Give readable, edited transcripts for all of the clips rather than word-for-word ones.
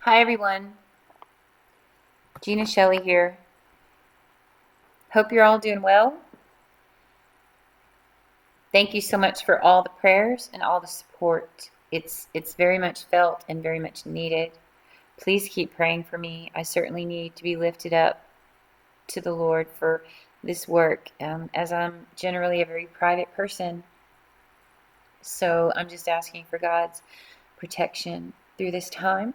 Hi everyone, Gina Shelley here. Hope you're all doing well. Thank you so much for all the prayers and all the support. It's very much felt and very much needed. Please keep praying for me. I certainly need to be lifted up to the Lord for this work, as I'm generally a very private person. So I'm just asking for God's protection through this time.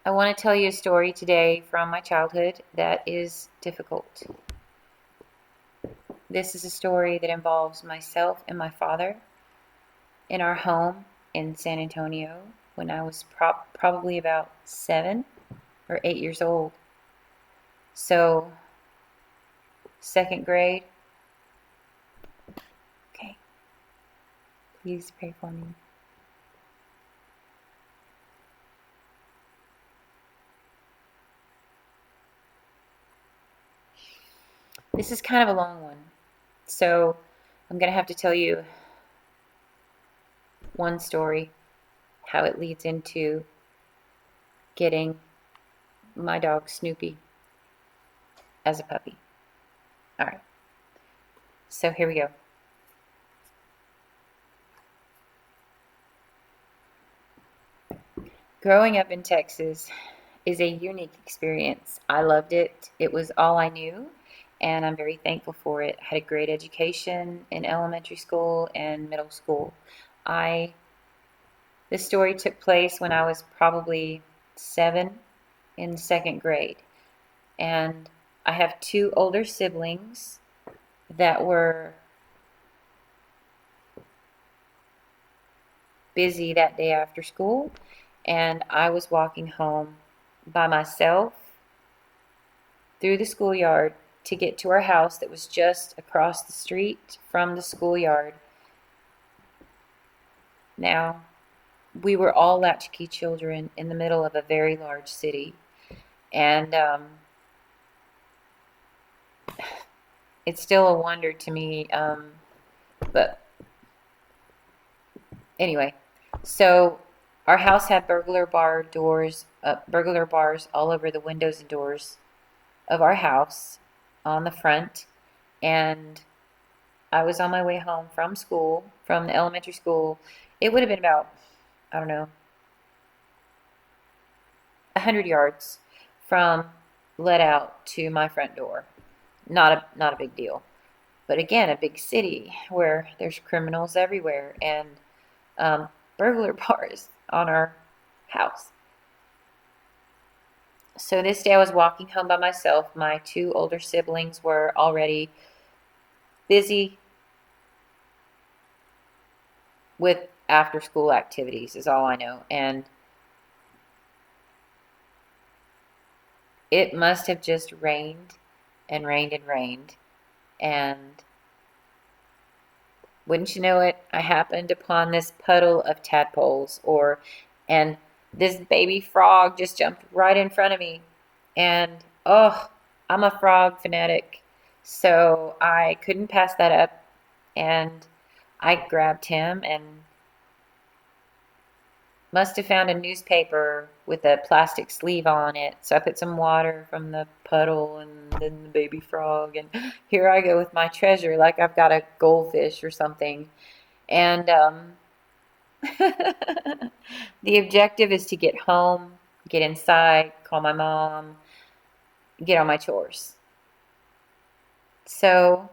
I want to tell you a story today from my childhood that is difficult. This is a story that involves myself and my father in our home in San Antonio when I was probably about 7 or 8 years old. So, second grade. Okay, please pray for me. This is kind of a long one, so I'm going to have to tell you one story, how it leads into getting my dog Snoopy as a puppy. All right, so here we go. Growing up in Texas is a unique experience. I loved it. It was all I knew, and I'm very thankful for it. I had a great education in elementary school and middle school. This story took place when I was probably 7 in second grade, and I have 2 older siblings that were busy that day after school, and I was walking home by myself through the schoolyard to get to our house that was just across the street from the schoolyard. Now, we were all latchkey children in the middle of a very large city, and it's still a wonder to me, but anyway, so our house had burglar bars all over the windows and doors of our house on the front, and I was on my way home from school, from the elementary school. It would have been about, I don't know, 100 yards from let out to my front door. Not a big deal. But again, a big city where there's criminals everywhere and burglar bars on our house. So this day I was walking home by myself. My 2 older siblings were already busy with after school activities, is all I know. And it must have just rained and rained and rained. And wouldn't you know it, I happened upon this puddle of tadpoles, and this baby frog just jumped right in front of me. And oh, I'm a frog fanatic, so I couldn't pass that up. And I grabbed him and must have found a newspaper with a plastic sleeve on it. So I put some water from the puddle and then the baby frog, and here I go with my treasure like I've got a goldfish or something. And the objective is to get home, get inside, call my mom, get on my chores. So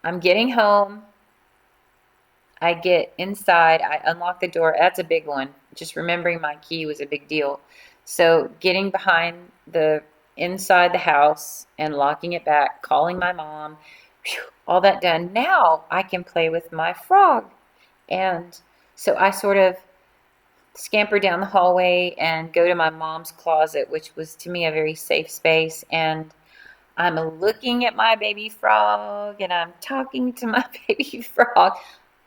I'm getting home. I get inside, I unlock the door. That's a big one. Just remembering my key was a big deal. So getting behind the inside the house and locking it back, calling my mom, whew, all that done. Now I can play with my frog. And so I sort of scamper down the hallway and go to my mom's closet, which was to me a very safe space. And I'm looking at my baby frog and I'm talking to my baby frog.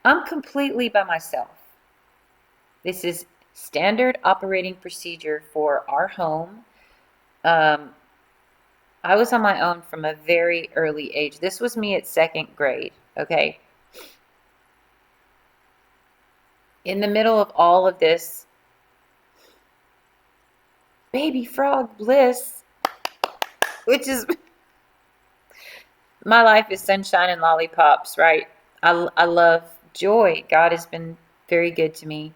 I'm completely by myself. This is standard operating procedure for our home. Um, I was on my own from a very early age. This was me at second grade, okay? in the middle of all of this baby frog bliss, which is my life is sunshine and lollipops, right? I love joy. God has been very good to me.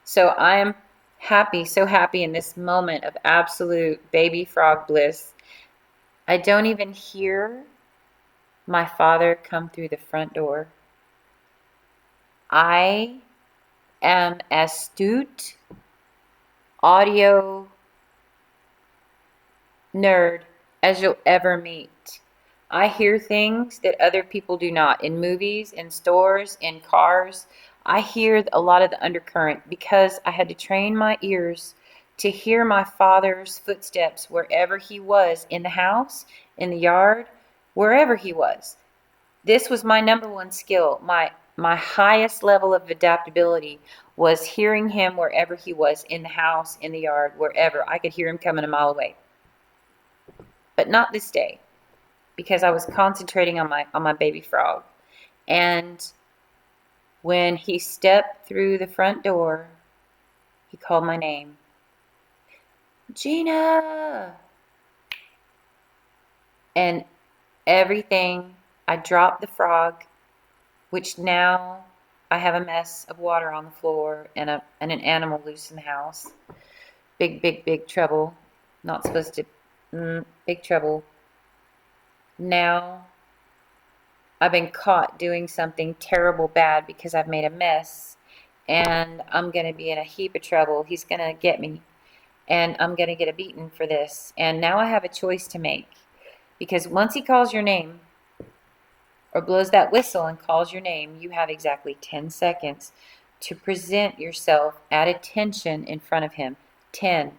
So I am happy, so happy in this moment of absolute baby frog bliss. I don't even hear my father come through the front door. I am astute audio nerd as you'll ever meet. I hear things that other people do not. In movies, in stores, in cars. I hear a lot of the undercurrent because I had to train my ears to hear my father's footsteps wherever he was, in the house, in the yard, wherever he was. This was my number one skill. My highest level of adaptability was hearing him wherever he was, in the house, in the yard, wherever. I could hear him coming a mile away. But not this day, because I was concentrating on my baby frog. And when he stepped through the front door, he called my name. Gina! And everything, I dropped the frog, which now I have a mess of water on the floor and an animal loose in the house. Big, big, big trouble. Not supposed to, big trouble. Now I've been caught doing something terrible bad because I've made a mess, and I'm going to be in a heap of trouble. He's going to get me, and I'm going to get a beating for this. And now I have a choice to make, because once he calls your name or blows that whistle and calls your name, you have exactly 10 seconds to present yourself at attention in front of him. 10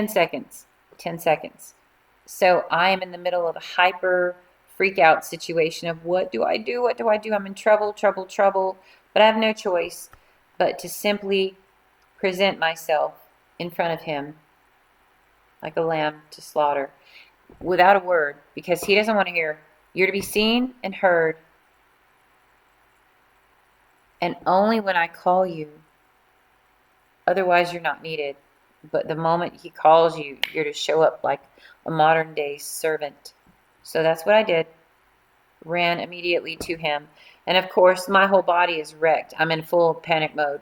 seconds, 10 seconds. So I am in the middle of a hyper freak out situation of what do I do? What do I do? I'm in trouble, trouble, trouble. But I have no choice but to simply present myself in front of him like a lamb to slaughter without a word, because he doesn't want to hear. You're to be seen and heard. And only when I call you. Otherwise, you're not needed. But the moment he calls you, you're to show up like a modern day servant. So that's what I did. Ran immediately to him. And of course, my whole body is wrecked. I'm in full panic mode.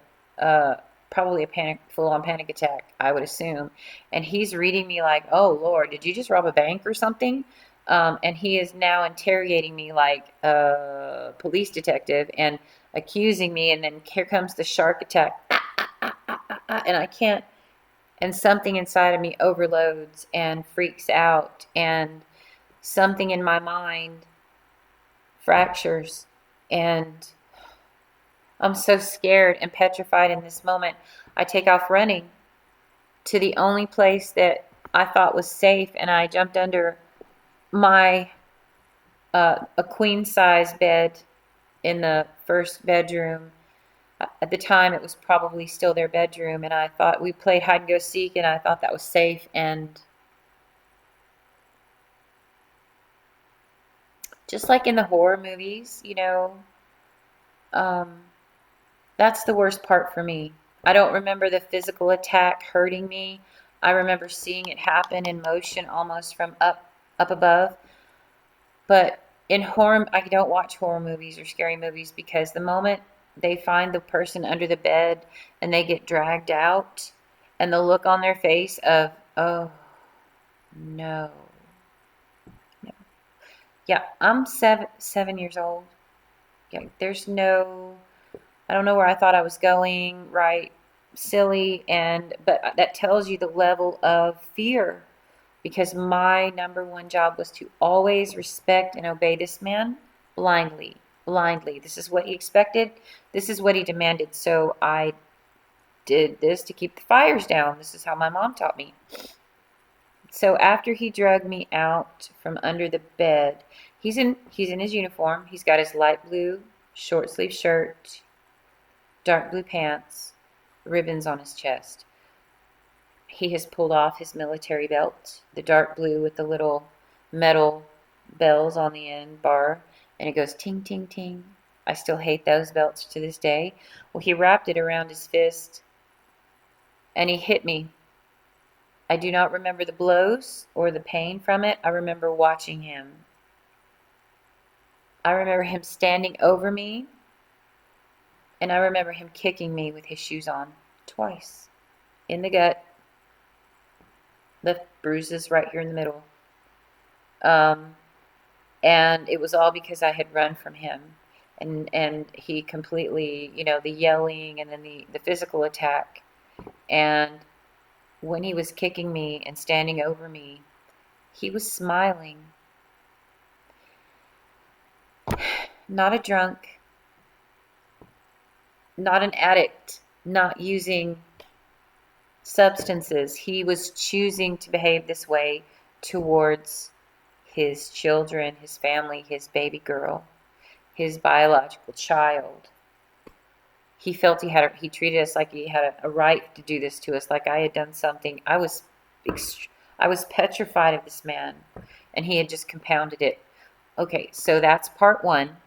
Probably a full-on panic attack, I would assume. And he's reading me like, oh, Lord, did you just rob a bank or something? And he is now interrogating me like a police detective and accusing me. And then here comes the shark attack. And I can't. And something inside of me overloads and freaks out. And something in my mind fractures, and I'm so scared and petrified in this moment. I take off running to the only place that I thought was safe, and I jumped under my a queen size bed in the first bedroom. At the time, it was probably still their bedroom, and I thought we played hide and go seek, and I thought that was safe. And just like in the horror movies, that's the worst part for me. I don't remember the physical attack hurting me. I remember seeing it happen in motion almost from up above. But in horror, I don't watch horror movies or scary movies, because the moment they find the person under the bed and they get dragged out, and the look on their face of, oh, no. Yeah, I'm 7 years old. Yeah, there's no, I don't know where I thought I was going, right? Silly, but that tells you the level of fear, because my number one job was to always respect and obey this man blindly, blindly. This is what he expected. This is what he demanded. So I did this to keep the fires down. This is how my mom taught me. So after he dragged me out from under the bed, he's in his uniform. He's got his light blue short sleeve shirt, dark blue pants, ribbons on his chest. He has pulled off his military belt, the dark blue with the little metal bells on the end bar, and it goes ting, ting, ting. I still hate those belts to this day. Well, he wrapped it around his fist and he hit me. I do not remember the blows or the pain from it. I remember watching him. I remember him standing over me, and I remember him kicking me with his shoes on twice in the gut. Left bruises right here in the middle. And it was all because I had run from him. And he completely, the yelling and then the physical attack. And when he was kicking me and standing over me, he was smiling. Not a drunk, not an addict, not using substances. He was choosing to behave this way towards his children, his family, his baby girl, his biological child. He felt he treated us like he had a right to do this to us, like I had done something. I was petrified of this man, and he had just compounded it. Okay, so that's part one.